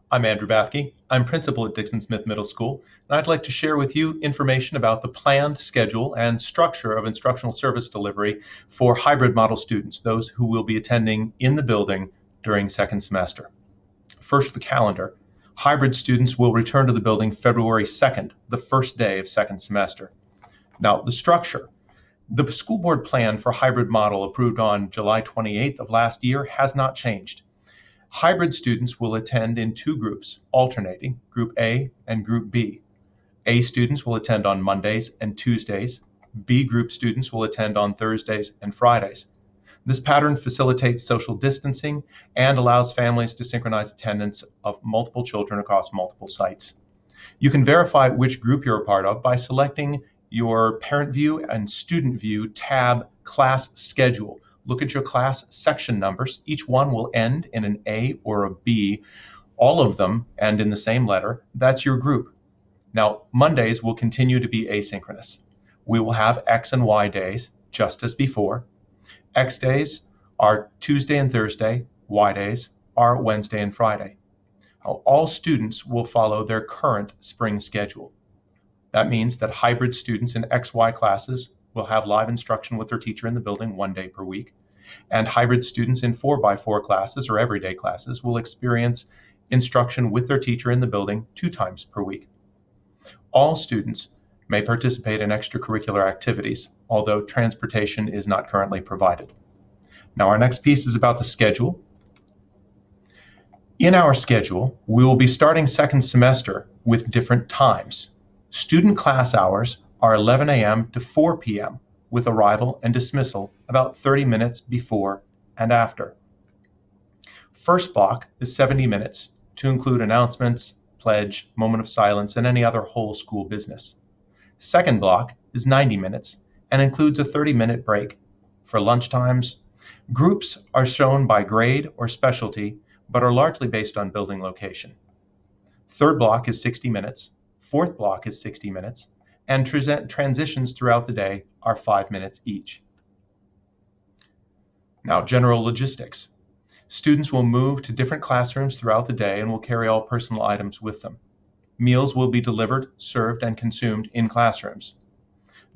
I'm Andrew Bathke. I'm principal at Dixon-Smith Middle School, and I'd like to share with you information about the planned schedule and structure of instructional service delivery for hybrid model students, those who will be attending in the building during second semester. First, the calendar. Hybrid students will return to the building February 2nd, the first day of second semester. Now, the structure. The school board plan for hybrid model approved on July 28th of last year has not changed. Hybrid students will attend in two groups, alternating, Group A and Group B. A students will attend on Mondays and Tuesdays. B group students will attend on Thursdays and Fridays. This pattern facilitates social distancing and allows families to synchronize attendance of multiple children across multiple sites. You can verify which group you're a part of by selecting your Parent View and Student View tab Class Schedule. Look at your class section numbers. Each one will end in an A or a B. All of them end in the same letter. That's your group. Now, Mondays will continue to be asynchronous. We will have X and Y days, just as before. X days are Tuesday and Thursday. Y days are Wednesday and Friday. All students will follow their current spring schedule. That means that hybrid students in XY classes will have live instruction with their teacher in the building 1 day per week, and hybrid students in 4x4 classes or everyday classes will experience instruction with their teacher in the building 2 times per week. All students may participate in extracurricular activities, although transportation is not currently provided. Now, our next piece is about the schedule. In our schedule, we will be starting second semester with different times. Student class hours are 11 a.m. to 4 p.m. with arrival and dismissal about 30 minutes before and after. First block is 70 minutes to include announcements, pledge, moment of silence, and any other whole school business. Second block is 90 minutes and includes a 30-minute break. For lunchtimes, groups are shown by grade or specialty, but are largely based on building location. Third block is 60 minutes. Fourth block is 60 minutes. And transitions throughout the day are 5 minutes each. Now, general logistics. Students will move to different classrooms throughout the day and will carry all personal items with them. Meals will be delivered, served, and consumed in classrooms.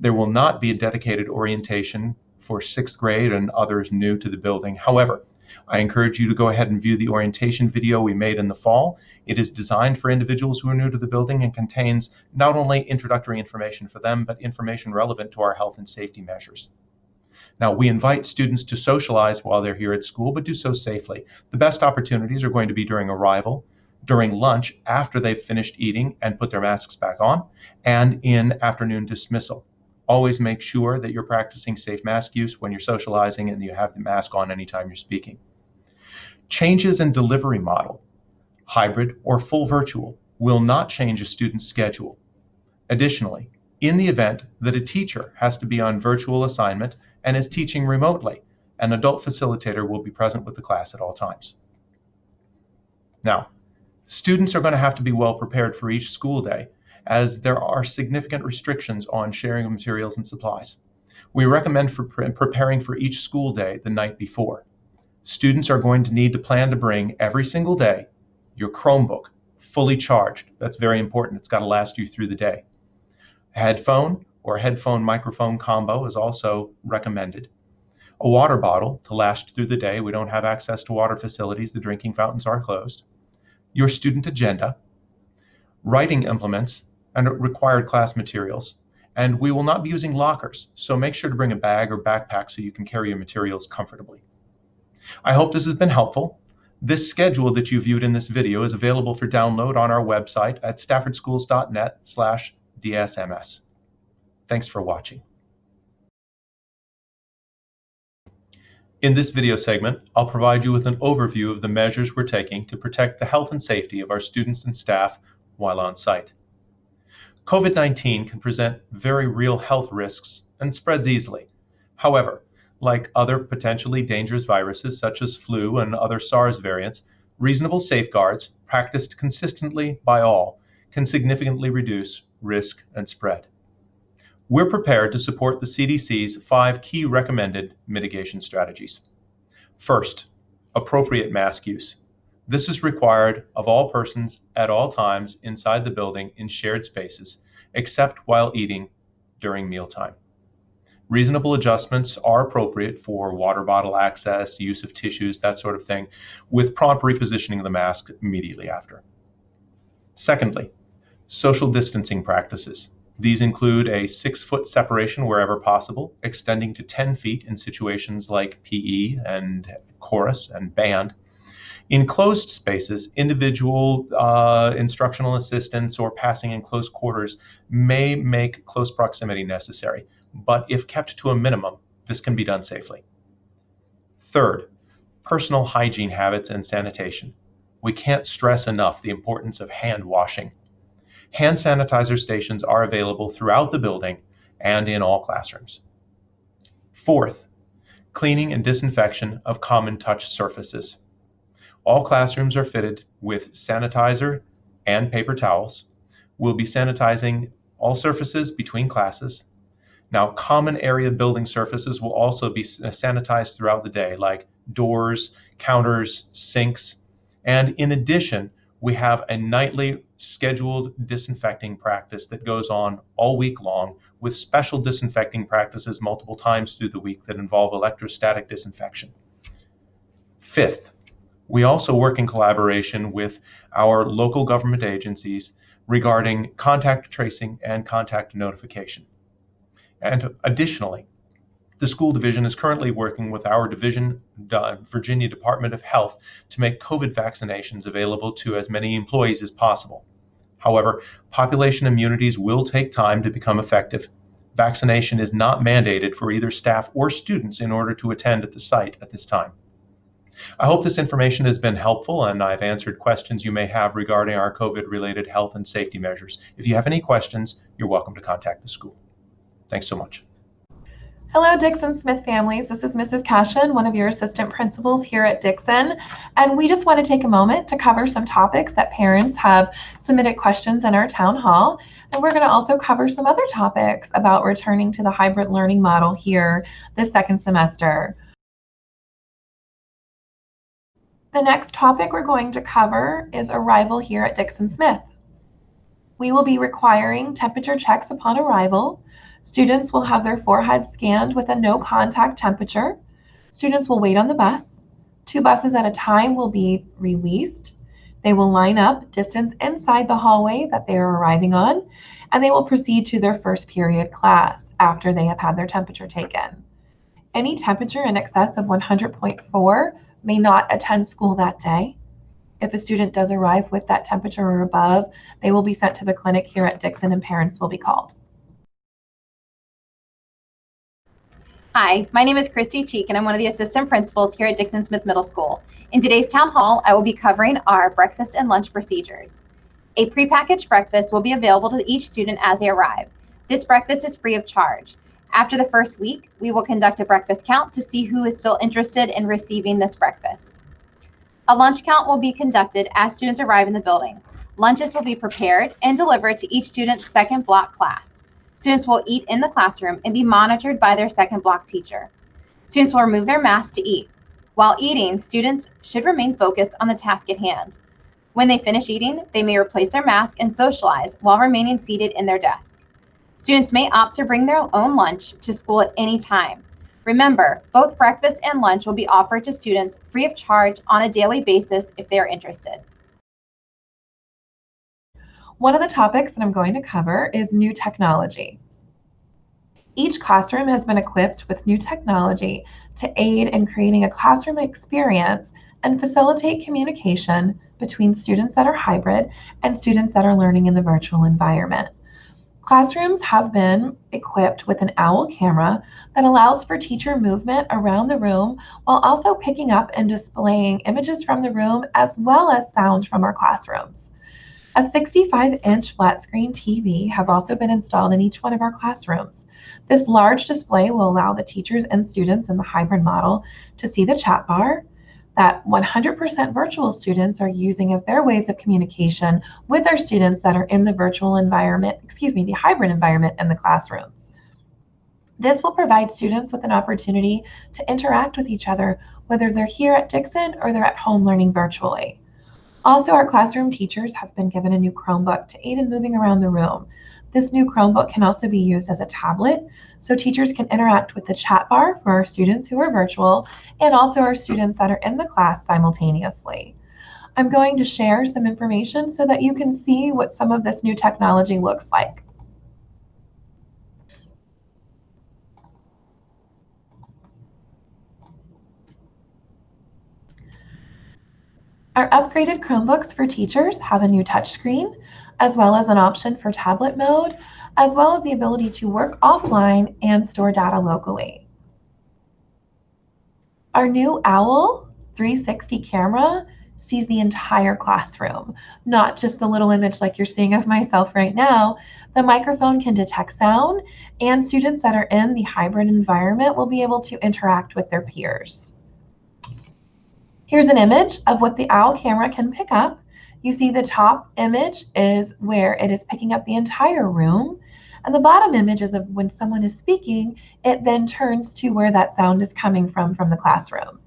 There will not be a dedicated orientation for 6th grade and others new to the building. However, I encourage you to go ahead and view the orientation video we made in the fall. It is designed for individuals who are new to the building and contains not only introductory information for them, but information relevant to our health and safety measures. Now, we invite students to socialize while they're here at school, but do so safely. The best opportunities are going to be during arrival, during lunch after they've finished eating and put their masks back on, and in afternoon dismissal. Always make sure that you're practicing safe mask use when you're socializing and you have the mask on anytime you're speaking. Changes in delivery model, hybrid or full virtual, will not change a student's schedule. Additionally, in the event that a teacher has to be on virtual assignment and is teaching remotely, an adult facilitator will be present with the class at all times. Now, students are going to have to be well prepared for each school day, as there are significant restrictions on sharing of materials and supplies. We recommend for preparing for each school day the night before. Students are going to need to plan to bring every single day your Chromebook fully charged. That's very important. It's got to last you through the day. A headphone or headphone microphone combo is also recommended. A water bottle to last through the day. We don't have access to water facilities. The drinking fountains are closed. Your student agenda, writing implements, and required class materials. And we will not be using lockers, so make sure to bring a bag or backpack so you can carry your materials comfortably. I hope this has been helpful. This schedule that you viewed in this video is available for download on our website at staffordschools.net/DSMS. Thanks for watching. In this video segment, I'll provide you with an overview of the measures we're taking to protect the health and safety of our students and staff while on site. COVID-19 can present very real health risks and spreads easily. However, like other potentially dangerous viruses such as flu and other SARS variants, reasonable safeguards practiced consistently by all can significantly reduce risk and spread. We're prepared to support the CDC's 5 key recommended mitigation strategies. First, appropriate mask use. This is required of all persons at all times inside the building in shared spaces, except while eating during mealtime. Reasonable adjustments are appropriate for water bottle access, use of tissues, that sort of thing, with prompt repositioning of the mask immediately after. Secondly, social distancing practices. These include a 6-foot separation wherever possible, extending to 10 feet in situations like PE and chorus and band. In closed spaces, individual instructional assistants or passing in close quarters may make close proximity necessary, but if kept to a minimum, this can be done safely. Third, personal hygiene habits and sanitation. We can't stress enough the importance of hand washing. Hand sanitizer stations are available throughout the building and in all classrooms. Fourth, cleaning and disinfection of common touch surfaces. All classrooms are fitted with sanitizer and paper towels. We'll be sanitizing all surfaces between classes. Now, common area building surfaces will also be sanitized throughout the day, like doors, counters, sinks. And in addition, we have a nightly scheduled disinfecting practice that goes on all week long, with special disinfecting practices multiple times through the week that involve electrostatic disinfection. Fifth, we also work in collaboration with our local government agencies regarding contact tracing and contact notification. And additionally, the school division is currently working with our division, Virginia Department of Health, to make COVID vaccinations available to as many employees as possible. However, population immunities will take time to become effective. Vaccination is not mandated for either staff or students in order to attend at the site at this time. I hope this information has been helpful and I've answered questions you may have regarding our COVID-related health and safety measures. If you have any questions, you're welcome to contact the school. Thanks so much. Hello, Dixon-Smith families. This is Mrs. Cashin, one of your assistant principals here at Dixon. And we just want to take a moment to cover some topics that parents have submitted questions in our town hall. And we're going to also cover some other topics about returning to the hybrid learning model here this second semester. The next topic we're going to cover is arrival here at Dixon-Smith. We will be requiring temperature checks upon arrival. Students will have their forehead scanned with a no contact temperature. Students will wait on the bus. 2 buses at a time will be released. They will line up distance inside the hallway that they are arriving on, and they will proceed to their first period class after they have had their temperature taken. Any temperature in excess of 100.4 may not attend school that day. If a student does arrive with that temperature or above, they will be sent to the clinic here at Dixon and parents will be called. Hi, my name is Christy Cheek and I'm one of the assistant principals here at Dixon-Smith Middle School. In today's town hall, I will be covering our breakfast and lunch procedures. A prepackaged breakfast will be available to each student as they arrive. This breakfast is free of charge. After the first week, we will conduct a breakfast count to see who is still interested in receiving this breakfast. A lunch count will be conducted as students arrive in the building. Lunches will be prepared and delivered to each student's second block class. Students will eat in the classroom and be monitored by their second block teacher. Students will remove their masks to eat. While eating, students should remain focused on the task at hand. When they finish eating, they may replace their mask and socialize while remaining seated in their desk. Students may opt to bring their own lunch to school at any time. Remember, both breakfast and lunch will be offered to students free of charge on a daily basis if they are interested. One of the topics that I'm going to cover is new technology. Each classroom has been equipped with new technology to aid in creating a classroom experience and facilitate communication between students that are hybrid and students that are learning in the virtual environment. Classrooms have been equipped with an OWL camera that allows for teacher movement around the room while also picking up and displaying images from the room as well as sound from our classrooms. A 65-inch flat screen TV has also been installed in each one of our classrooms. This large display will allow the teachers and students in the hybrid model to see the chat bar that 100% virtual students are using as their ways of communication with our students that are in the virtual environment, the hybrid environment in the classrooms. This will provide students with an opportunity to interact with each other, whether they're here at Dixon or they're at home learning virtually. Also, our classroom teachers have been given a new Chromebook to aid in moving around the room. This new Chromebook can also be used as a tablet, so teachers can interact with the chat bar for our students who are virtual and also our students that are in the class simultaneously. I'm going to share some information so that you can see what some of this new technology looks like. Our upgraded Chromebooks for teachers have a new touchscreen, as well as an option for tablet mode, as well as the ability to work offline and store data locally. Our new OWL 360 camera sees the entire classroom, not just the little image like you're seeing of myself right now. The microphone can detect sound, and students that are in the hybrid environment will be able to interact with their peers. Here's an image of what the OWL camera can pick up. You see the top image is where it is picking up the entire room, and the bottom image is of when someone is speaking, it then turns to where that sound is coming from the classroom.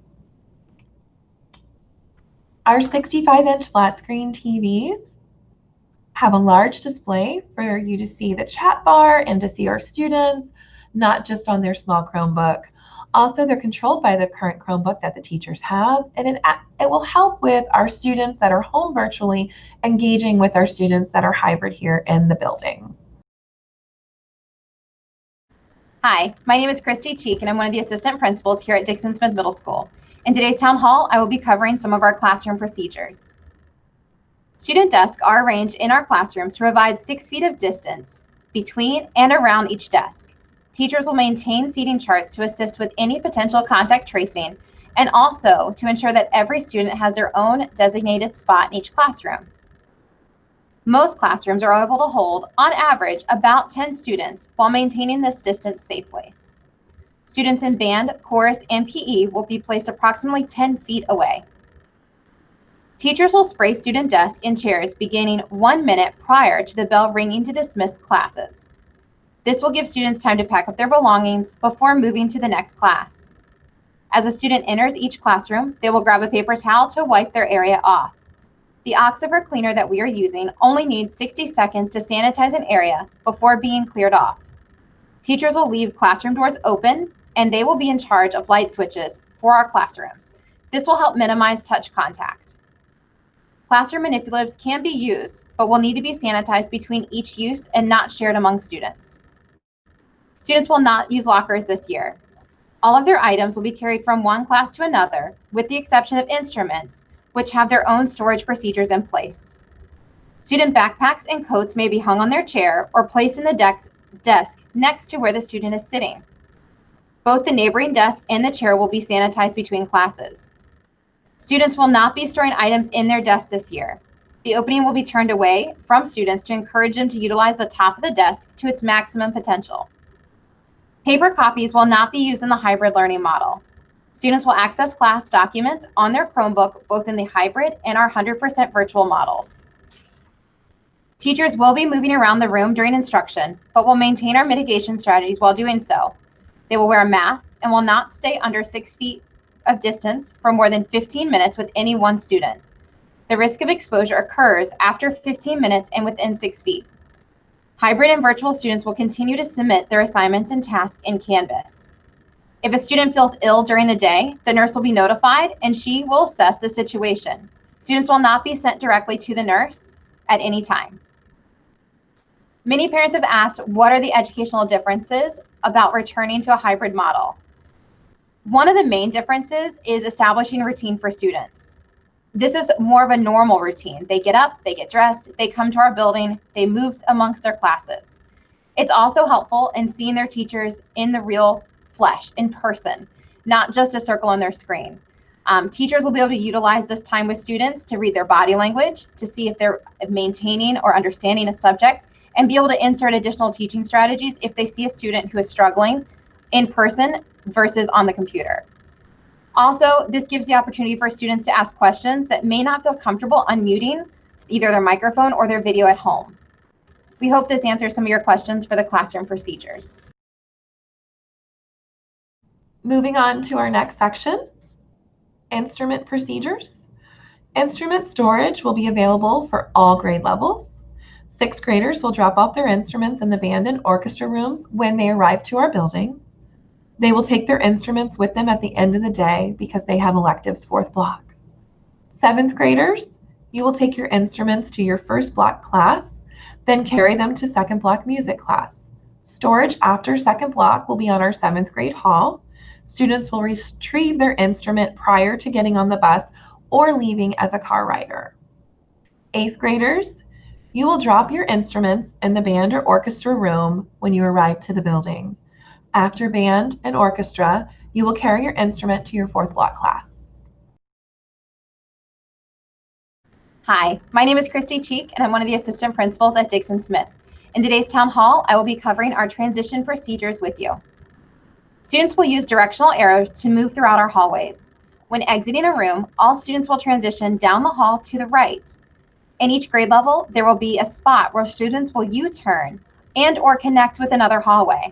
Our 65-inch flat screen TVs have a large display for you to see the chat bar and to see our students, not just on their small Chromebook. Also, they're controlled by the current Chromebook that the teachers have, and it will help with our students that are home virtually engaging with our students that are hybrid here in the building. Hi, my name is Christy Cheek, and I'm one of the assistant principals here at Dixon-Smith Middle School. In today's town hall, I will be covering some of our classroom procedures. Student desks are arranged in our classrooms to provide 6 feet of distance between and around each desk. Teachers will maintain seating charts to assist with any potential contact tracing and also to ensure that every student has their own designated spot in each classroom. Most classrooms are able to hold, on average, about 10 students while maintaining this distance safely. Students in band, chorus, and PE will be placed approximately 10 feet away. Teachers will spray student desks and chairs beginning 1 minute prior to the bell ringing to dismiss classes. This will give students time to pack up their belongings before moving to the next class. As a student enters each classroom, they will grab a paper towel to wipe their area off. The Oxiver cleaner that we are using only needs 60 seconds to sanitize an area before being cleared off. Teachers will leave classroom doors open, and they will be in charge of light switches for our classrooms. This will help minimize touch contact. Classroom manipulatives can be used, but will need to be sanitized between each use and not shared among students. Students will not use lockers this year. All of their items will be carried from one class to another, with the exception of instruments, which have their own storage procedures in place. Student backpacks and coats may be hung on their chair or placed in the desk next to where the student is sitting. Both the neighboring desk and the chair will be sanitized between classes. Students will not be storing items in their desks this year. The opening will be turned away from students to encourage them to utilize the top of the desk to its maximum potential. Paper copies will not be used in the hybrid learning model. Students will access class documents on their Chromebook, both in the hybrid and our 100% virtual models. Teachers will be moving around the room during instruction, but will maintain our mitigation strategies while doing so. They will wear a mask and will not stay under 6 feet of distance for more than 15 minutes with any one student. The risk of exposure occurs after 15 minutes and within 6 feet. Hybrid and virtual students will continue to submit their assignments and tasks in Canvas. If a student feels ill during the day, the nurse will be notified and she will assess the situation. Students will not be sent directly to the nurse at any time. Many parents have asked, what are the educational differences about returning to a hybrid model? One of the main differences is establishing a routine for students. This is more of a normal routine. They get up, they get dressed, they come to our building, they move amongst their classes. It's also helpful in seeing their teachers in the real flesh, in person, not just a circle on their screen. Teachers will be able to utilize this time with students to read their body language, to see if they're maintaining or understanding a subject, and be able to insert additional teaching strategies if they see a student who is struggling in person versus on the computer. Also, this gives the opportunity for students to ask questions that may not feel comfortable unmuting either their microphone or their video at home. We hope this answers some of your questions for the classroom procedures. Moving on to our next section, instrument procedures. Instrument storage will be available for all grade levels. Sixth graders will drop off their instruments in the band and orchestra rooms when they arrive to our building. They will take their instruments with them at the end of the day because they have electives fourth block. Seventh graders, you will take your instruments to your first block class, then carry them to second block music class. Storage after second block will be on our seventh grade hall. Students will retrieve their instrument prior to getting on the bus or leaving as a car rider. Eighth graders, you will drop your instruments in the band or orchestra room when you arrive to the building. After band and orchestra, you will carry your instrument to your fourth block class. Hi, my name is Christy Cheek, and I'm one of the assistant principals at Dixon-Smith. In today's town hall, I will be covering our transition procedures with you. Students will use directional arrows to move throughout our hallways. When exiting a room, all students will transition down the hall to the right. In each grade level, there will be a spot where students will U-turn and/or connect with another hallway.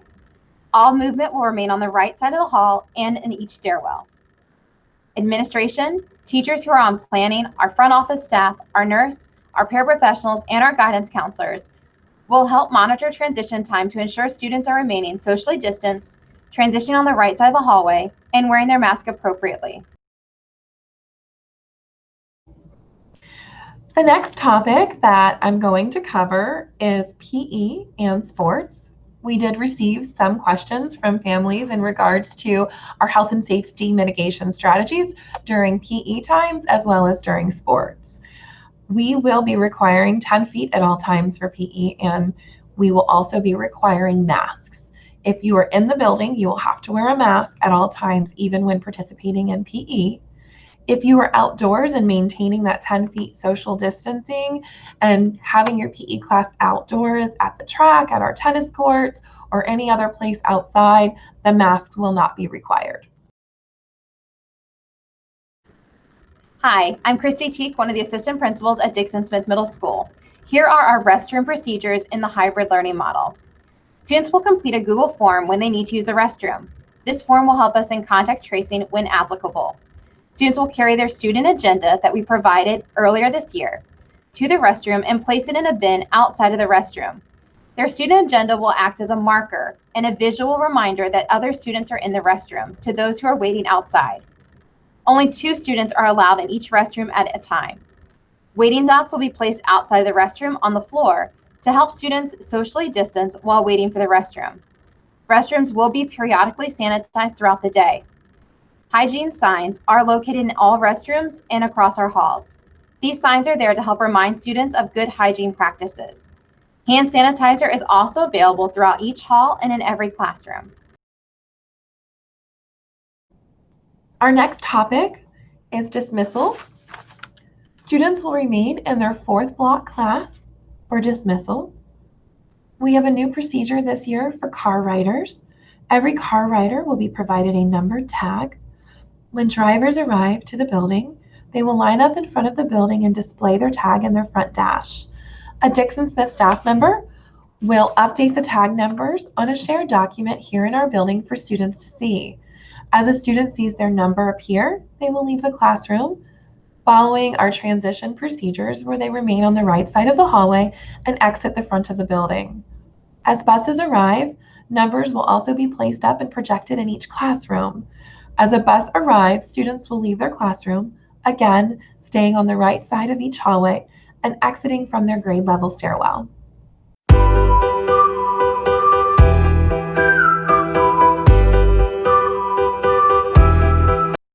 All movement will remain on the right side of the hall and in each stairwell. Administration, teachers who are on planning, our front office staff, our nurse, our paraprofessionals, and our guidance counselors will help monitor transition time to ensure students are remaining socially distanced, transitioning on the right side of the hallway, and wearing their mask appropriately. The next topic that I'm going to cover is PE and sports. We did receive some questions from families in regards to our health and safety mitigation strategies during PE times as well as during sports. We will be requiring 10 feet at all times for PE, and we will also be requiring masks. If you are in the building, you will have to wear a mask at all times, even when participating in PE. If you are outdoors and maintaining that 10 feet social distancing and having your PE class outdoors at the track, at our tennis courts, or any other place outside, the masks will not be required. Hi, I'm Christy Cheek, one of the assistant principals at Dixon-Smith Middle School. Here are our restroom procedures in the hybrid learning model. Students will complete a Google form when they need to use the restroom. This form will help us in contact tracing when applicable. Students will carry their student agenda that we provided earlier this year to the restroom and place it in a bin outside of the restroom. Their student agenda will act as a marker and a visual reminder that other students are in the restroom to those who are waiting outside. Only 2 students are allowed in each restroom at a time. Waiting dots will be placed outside the restroom on the floor to help students socially distance while waiting for the restroom. Restrooms will be periodically sanitized throughout the day. Hygiene signs are located in all restrooms and across our halls. These signs are there to help remind students of good hygiene practices. Hand sanitizer is also available throughout each hall and in every classroom. Our next topic is dismissal. Students will remain in their fourth block class for dismissal. We have a new procedure this year for car riders. Every car rider will be provided a numbered tag. When drivers arrive to the building, they will line up in front of the building and display their tag in their front dash. A Dixon-Smith staff member will update the tag numbers on a shared document here in our building for students to see. As a student sees their number appear, they will leave the classroom, following our transition procedures where they remain on the right side of the hallway and exit the front of the building. As buses arrive, numbers will also be placed up and projected in each classroom. As a bus arrives, students will leave their classroom, again, staying on the right side of each hallway and exiting from their grade level stairwell.